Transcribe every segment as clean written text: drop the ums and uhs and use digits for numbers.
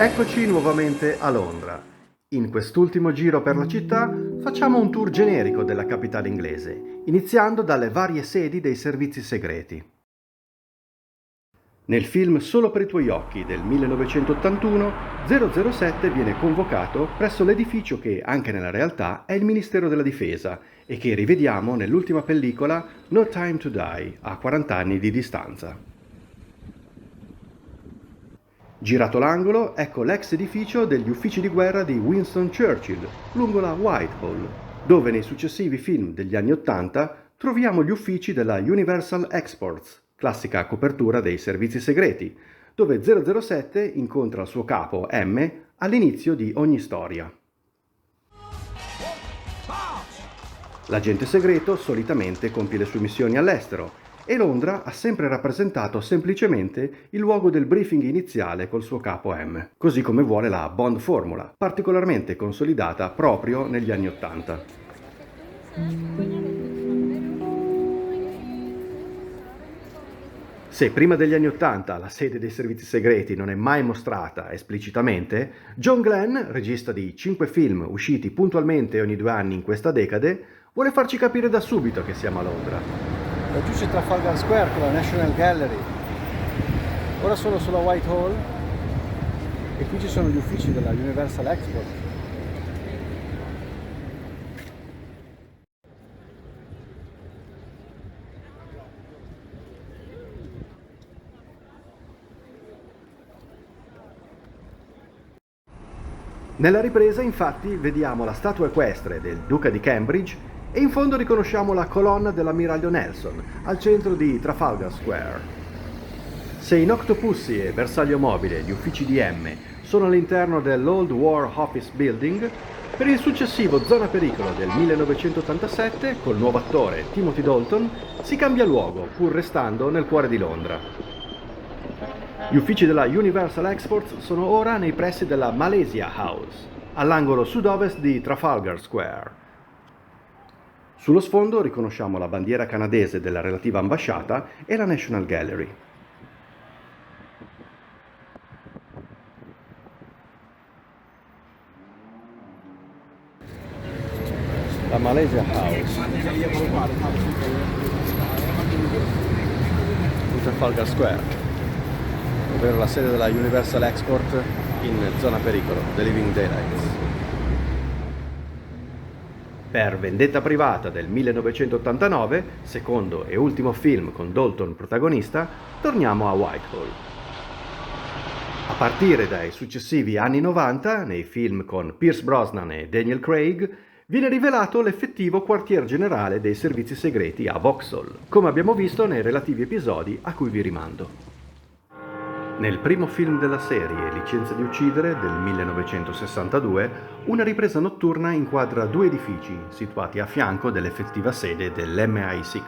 Eccoci nuovamente a Londra. In quest'ultimo giro per la città facciamo un tour generico della capitale inglese, iniziando dalle varie sedi dei servizi segreti. Nel film Solo per i tuoi occhi del 1981, 007 viene convocato presso l'edificio che, anche nella realtà, è il Ministero della Difesa e che rivediamo nell'ultima pellicola No Time to Die, a 40 anni di distanza. Girato l'angolo, ecco l'ex edificio degli uffici di guerra di Winston Churchill, lungo la Whitehall, dove nei successivi film degli anni '80 troviamo gli uffici della Universal Exports, classica copertura dei servizi segreti, dove 007 incontra il suo capo M all'inizio di ogni storia. L'agente segreto solitamente compie le sue missioni all'estero e Londra ha sempre rappresentato semplicemente il luogo del briefing iniziale col suo capo M, così come vuole la Bond formula, particolarmente consolidata proprio negli anni '80. Se prima degli anni '80 la sede dei servizi segreti non è mai mostrata esplicitamente, John Glenn, regista di 5 film usciti puntualmente ogni 2 anni in questa decade, vuole farci capire da subito che siamo a Londra. Laggiù c'è Trafalgar Square con la National Gallery. Ora sono sulla Whitehall e qui ci sono gli uffici della Universal Export. Nella ripresa, infatti, vediamo la statua equestre del Duca di Cambridge e in fondo riconosciamo la colonna dell'ammiraglio Nelson al centro di Trafalgar Square. Se in Octopussy e Bersaglio Mobile gli uffici di M sono all'interno dell'Old War Office Building, per il successivo Zona Pericolo del 1987, col nuovo attore Timothy Dalton, si cambia luogo, pur restando nel cuore di Londra. Gli uffici della Universal Exports sono ora nei pressi della Malaysia House, all'angolo sud-ovest di Trafalgar Square. Sullo sfondo riconosciamo la bandiera canadese della relativa ambasciata e la National Gallery. La Malaysia House. In Trafalgar Square, ovvero la sede della Universal Export in zona pericolo, The Living Daylights. Per Vendetta privata del 1989, secondo e ultimo film con Dalton protagonista, torniamo a Whitehall. A partire dai successivi anni 90, nei film con Pierce Brosnan e Daniel Craig, viene rivelato l'effettivo quartier generale dei servizi segreti a Vauxhall, come abbiamo visto nei relativi episodi a cui vi rimando. Nel primo film della serie, Licenza di uccidere, del 1962, una ripresa notturna inquadra 2 edifici situati a fianco dell'effettiva sede dell'MI6.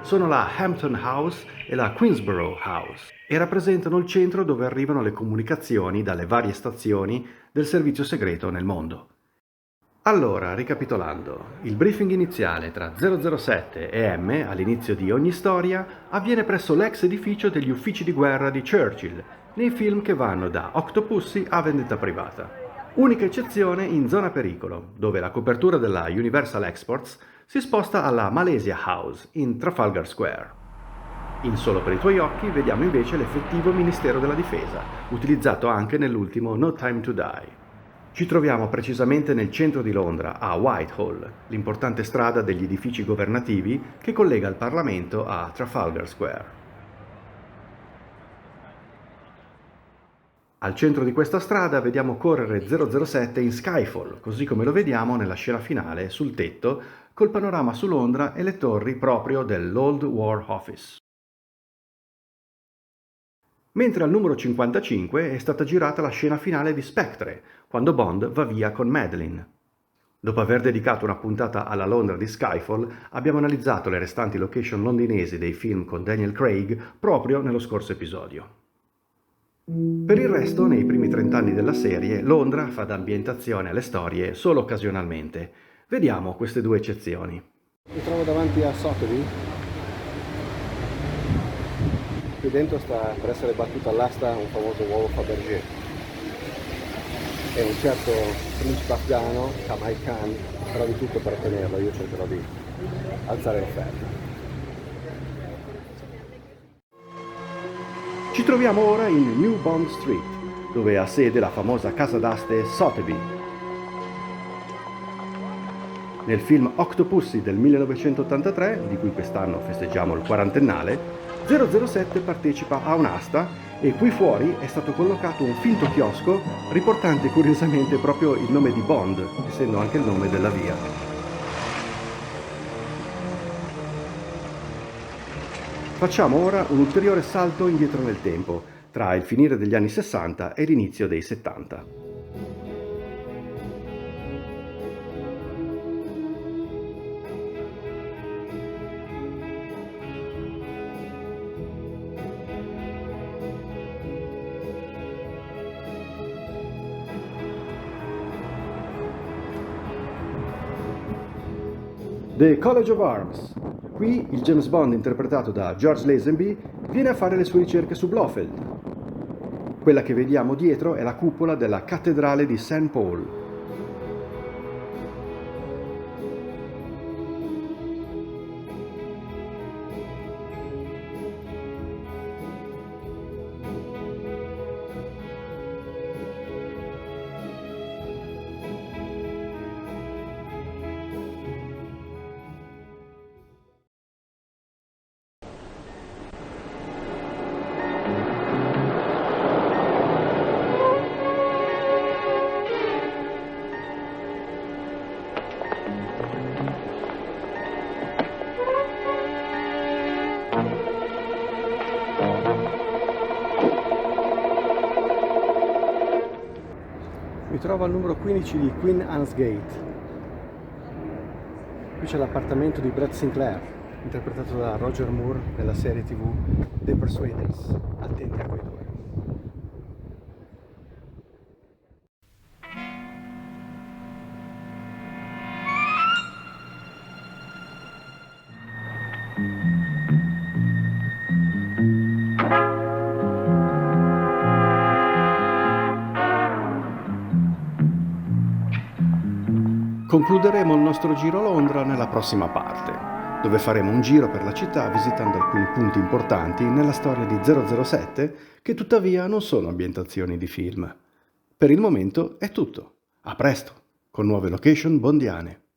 Sono la Hampton House e la Queensborough House e rappresentano il centro dove arrivano le comunicazioni dalle varie stazioni del servizio segreto nel mondo. Allora, ricapitolando, il briefing iniziale tra 007 e M all'inizio di ogni storia avviene presso l'ex edificio degli uffici di guerra di Churchill, nei film che vanno da Octopussy a Vendetta privata. Unica eccezione in Zona Pericolo, dove la copertura della Universal Exports si sposta alla Malaysia House in Trafalgar Square. In Solo per i tuoi occhi vediamo invece l'effettivo Ministero della Difesa, utilizzato anche nell'ultimo No Time to Die. Ci troviamo precisamente nel centro di Londra, a Whitehall, l'importante strada degli edifici governativi che collega il Parlamento a Trafalgar Square. Al centro di questa strada vediamo correre 007 in Skyfall, così come lo vediamo nella scena finale sul tetto, col panorama su Londra e le torri proprio dell'Old War Office. Mentre al numero 55 è stata girata la scena finale di Spectre, quando Bond va via con Madeleine. Dopo aver dedicato una puntata alla Londra di Skyfall, abbiamo analizzato le restanti location londinesi dei film con Daniel Craig proprio nello scorso episodio. Per il resto, nei primi 30 anni della serie, Londra fa da ambientazione alle storie solo occasionalmente. Vediamo queste 2 eccezioni. Mi trovo davanti a Sotheby. Qui dentro sta per essere battuto all'asta un famoso uovo Fabergé. e un certo principe afghano, Kamal Khan, farà di tutto per ottenerlo. Io cercherò di alzare l'offerta. Ci troviamo ora in New Bond Street, dove ha sede la famosa casa d'aste Sotheby. Nel film Octopussy del 1983, di cui quest'anno festeggiamo il quarantennale, 007 partecipa a un'asta e qui fuori è stato collocato un finto chiosco riportante curiosamente proprio il nome di Bond, essendo anche il nome della via. Facciamo ora un ulteriore salto indietro nel tempo, tra il finire degli anni 60 e l'inizio dei 70. The College of Arms. Qui il James Bond interpretato da George Lazenby viene a fare le sue ricerche su Blofeld. Quella che vediamo dietro è la cupola della cattedrale di St. Paul. Mi trovo al numero 15 di Queen Anne's Gate. Qui c'è l'appartamento di Brett Sinclair, interpretato da Roger Moore nella serie TV The Persuaders. Attenti a quei due. Concluderemo il nostro giro a Londra nella prossima parte, dove faremo un giro per la città visitando alcuni punti importanti nella storia di 007 che tuttavia non sono ambientazioni di film. Per il momento è tutto. A presto, con nuove location bondiane.